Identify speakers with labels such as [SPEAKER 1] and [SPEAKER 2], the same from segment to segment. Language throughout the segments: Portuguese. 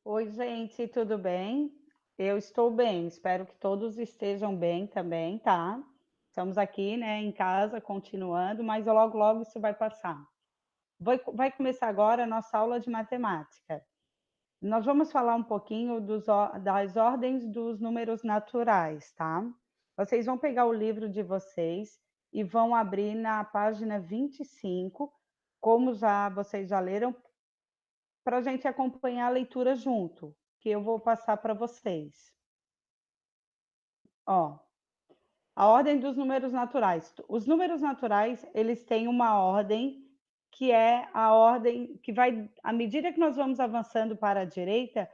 [SPEAKER 1] Oi, gente, tudo bem? Eu estou bem, espero que todos estejam bem também, tá? Estamos aqui, né, em casa, continuando, mas logo, logo isso vai passar. Vai começar agora a nossa aula de matemática. Nós vamos falar um pouquinho das ordens dos números naturais, tá? Vocês vão pegar o livro de vocês e vão abrir na página 25, como vocês já leram, para a gente acompanhar a leitura junto, que eu vou passar para vocês. Ó, a ordem dos números naturais. Os números naturais, eles têm uma ordem que é a ordem que vai, à medida que nós vamos avançando para a direita,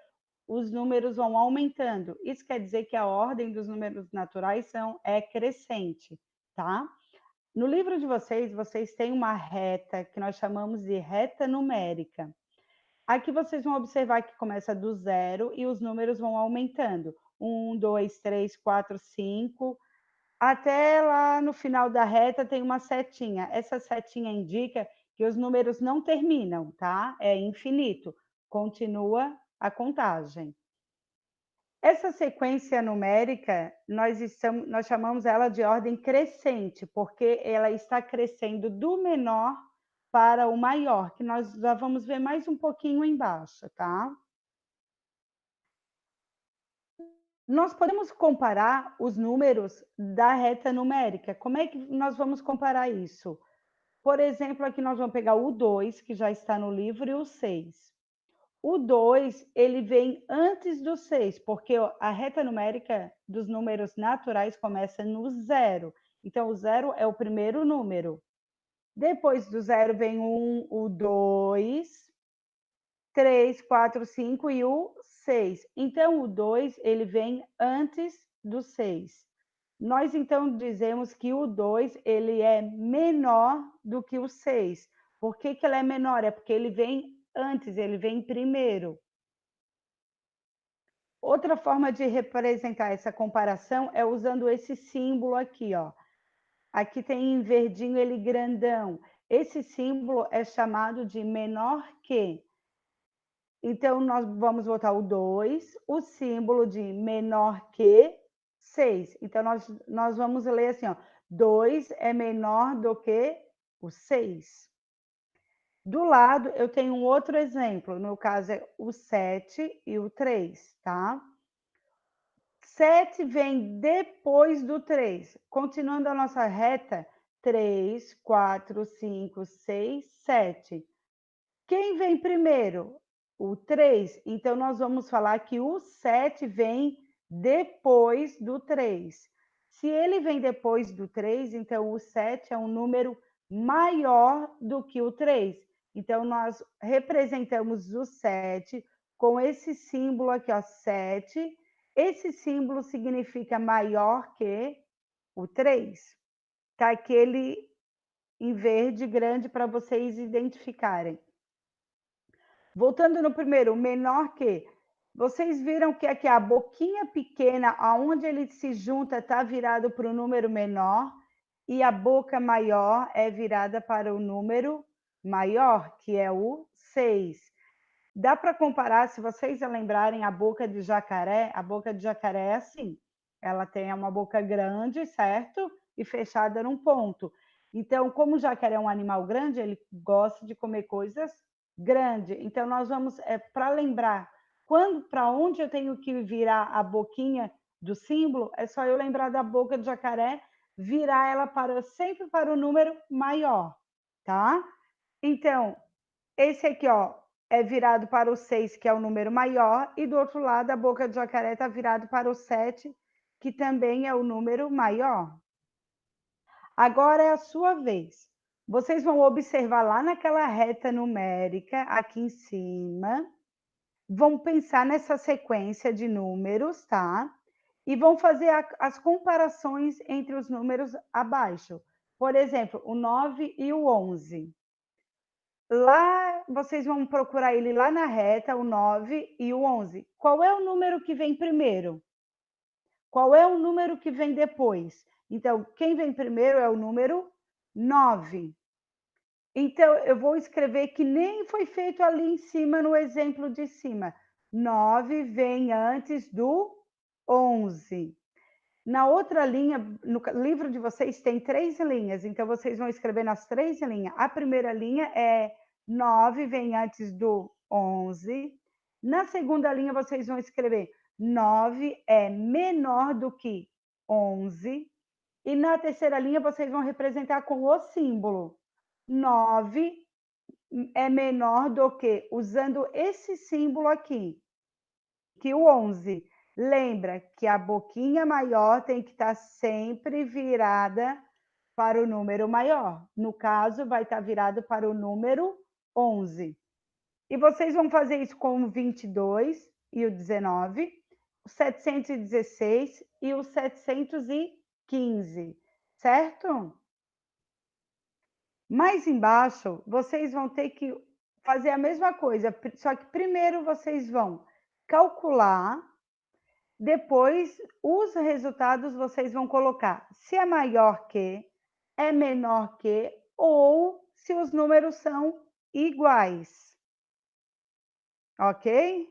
[SPEAKER 1] os números vão aumentando. Isso quer dizer que a ordem dos números naturais é crescente, tá? No livro de vocês, vocês têm uma reta que nós chamamos de reta numérica. Aqui vocês vão observar que começa do zero e os números vão aumentando. 1, 2, 3, 4, 5. Até lá no final da reta tem uma setinha. Essa setinha indica que os números não terminam, tá? É infinito. Continua a contagem. Essa sequência numérica, nós chamamos ela de ordem crescente, porque ela está crescendo do menor para o maior, que nós já vamos ver mais um pouquinho embaixo, tá? Nós podemos comparar os números da reta numérica. Como é que nós vamos comparar isso? Por exemplo, aqui nós vamos pegar o 2, que já está no livro, e o 6. O 2, ele vem antes do 6, porque a reta numérica dos números naturais começa no zero. Então, o zero é o primeiro número. Depois do zero vem o 2, 3, 4, 5 e o 6. Então, o 2 ele vem antes do 6. Nós, então, dizemos que o 2 ele é menor do que o 6. Por que ele é menor? É porque ele vem antes, ele vem primeiro. Outra forma de representar essa comparação é usando esse símbolo aqui, ó. Aqui tem em verdinho ele grandão. Esse símbolo é chamado de menor que. Então, nós vamos botar o 2, o símbolo de menor que 6. Então, nós vamos ler assim, ó, 2 é menor do que o 6. Do lado, eu tenho um outro exemplo, no caso é o 7 e o 3, tá? 7 vem depois do 3. Continuando a nossa reta, 3, 4, 5, 6, 7. Quem vem primeiro? O 3. Então, nós vamos falar que o 7 vem depois do 3. Se ele vem depois do 3, então o 7 é um número maior do que o 3. Então, nós representamos o 7 com esse símbolo aqui, ó, 7. Esse símbolo significa maior que o 3. Tá aquele em verde grande para vocês identificarem. Voltando no primeiro, menor que. Vocês viram que aqui a boquinha pequena, aonde ele se junta, está virado para o número menor, e a boca maior é virada para o número maior, que é o 6. Dá para comparar, se vocês lembrarem, a boca de jacaré, a boca de jacaré é assim. Ela tem uma boca grande, certo? E fechada num ponto. Então, como o jacaré é um animal grande, ele gosta de comer coisas grandes. Então, nós vamos, para lembrar, para onde eu tenho que virar a boquinha do símbolo, é só eu lembrar da boca de jacaré, virar ela sempre para o número maior, tá? Então, esse aqui, ó, é virado para o 6, que é o número maior, e do outro lado, a boca de jacaré está virado para o 7, que também é o número maior. Agora é a sua vez. Vocês vão observar lá naquela reta numérica, aqui em cima, vão pensar nessa sequência de números, tá? E vão fazer as comparações entre os números abaixo. Por exemplo, o 9 e o 11. Lá, vocês vão procurar ele lá na reta, o 9 e o 11. Qual é o número que vem primeiro? Qual é o número que vem depois? Então, quem vem primeiro é o número 9. Então, eu vou escrever que nem foi feito ali em cima, no exemplo de cima. 9 vem antes do 11. Na outra linha, no livro de vocês tem 3 linhas, então vocês vão escrever nas 3 linhas. A primeira linha é 9 vem antes do 11. Na segunda linha, vocês vão escrever 9 é menor do que 11. E na terceira linha, vocês vão representar com o símbolo. 9 é menor do que, usando esse símbolo aqui, que o 11. Lembra que a boquinha maior tem que estar sempre virada para o número maior. No caso, vai estar virado para o número 11. E vocês vão fazer isso com o 22 e o 19, o 716 e o 715, certo? Mais embaixo, vocês vão ter que fazer a mesma coisa, só que primeiro vocês vão calcular, depois os resultados vocês vão colocar se é maior que, é menor que, ou se os números são iguais. Ok?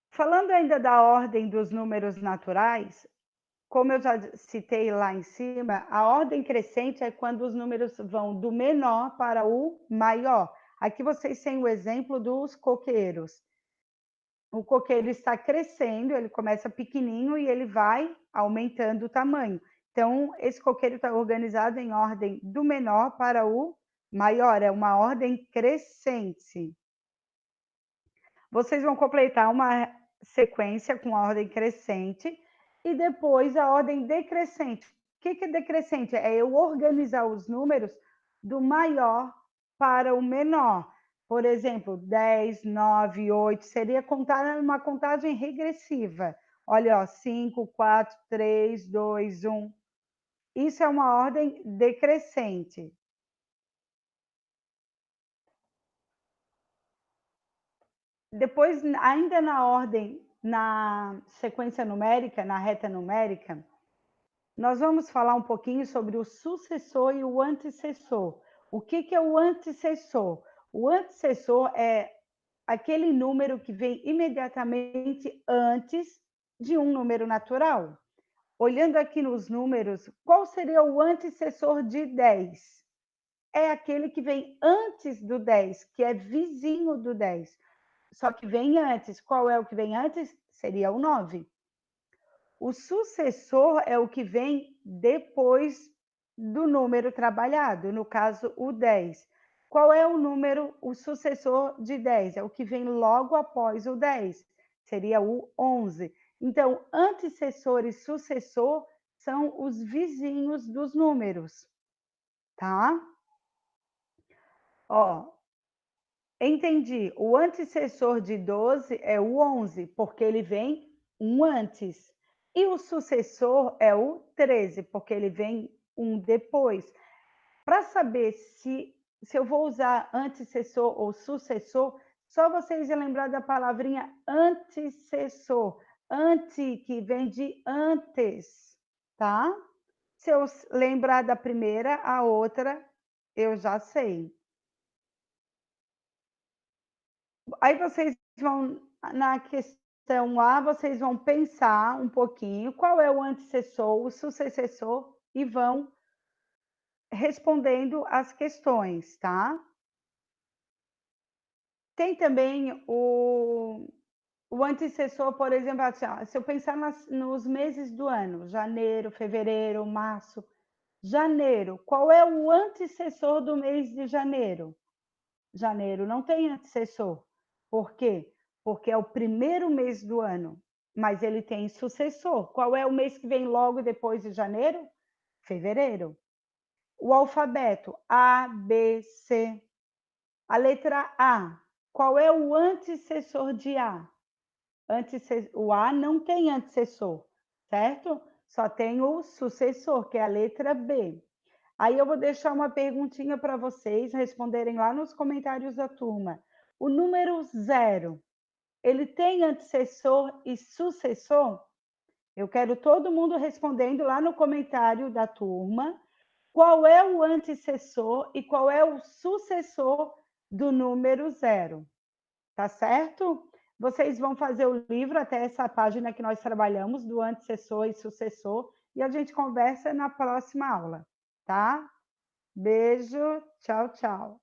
[SPEAKER 1] Falando ainda da ordem dos números naturais, como eu já citei lá em cima, a ordem crescente é quando os números vão do menor para o maior. Aqui vocês têm o exemplo dos coqueiros. O coqueiro está crescendo, ele começa pequenininho e ele vai aumentando o tamanho. Então, esse coqueiro está organizado em ordem do menor para o maior, é uma ordem crescente. Vocês vão completar uma sequência com a ordem crescente e depois a ordem decrescente. O que é decrescente? É eu organizar os números do maior para o menor. Por exemplo, 10, 9, 8, seria contar uma contagem regressiva. Olha, ó, 5, 4, 3, 2, 1. Isso é uma ordem decrescente. Depois, ainda na ordem, na sequência numérica, na reta numérica, nós vamos falar um pouquinho sobre o sucessor e o antecessor. O que é o antecessor? O antecessor é aquele número que vem imediatamente antes de um número natural. Olhando aqui nos números, qual seria o antecessor de 10? É aquele que vem antes do 10, que é vizinho do 10. Só que vem antes. Qual é o que vem antes? Seria o 9. O sucessor é o que vem depois do número trabalhado, no caso, o 10. Qual é o número, o sucessor de 10? É o que vem logo após o 10, seria o 11. Então, antecessor e sucessor são os vizinhos dos números, tá? Ó, entendi. O antecessor de 12 é o 11, porque ele vem um antes. E o sucessor é o 13, porque ele vem um depois. Para saber se eu vou usar antecessor ou sucessor, só vocês lembrar da palavrinha antecessor. Ante, que vem de antes, tá? Se eu lembrar da primeira, a outra eu já sei. Aí vocês vão, na questão A, vocês vão pensar um pouquinho qual é o antecessor, o sucessor, e vão respondendo as questões, tá? Tem também o antecessor, por exemplo, assim, ó, se eu pensar nos meses do ano, janeiro, fevereiro, março, janeiro, qual é o antecessor do mês de janeiro? Janeiro não tem antecessor. Por quê? Porque é o primeiro mês do ano, mas ele tem sucessor. Qual é o mês que vem logo depois de janeiro? Fevereiro. O alfabeto A, B, C. A letra A. Qual é o antecessor de A? O A não tem antecessor, certo? Só tem o sucessor, que é a letra B. Aí eu vou deixar uma perguntinha para vocês responderem lá nos comentários da turma. O número 0, ele tem antecessor e sucessor? Eu quero todo mundo respondendo lá no comentário da turma qual é o antecessor e qual é o sucessor do número 0, tá certo? Vocês vão fazer o livro até essa página que nós trabalhamos, do antecessor e sucessor, e a gente conversa na próxima aula, tá? Beijo, tchau, tchau.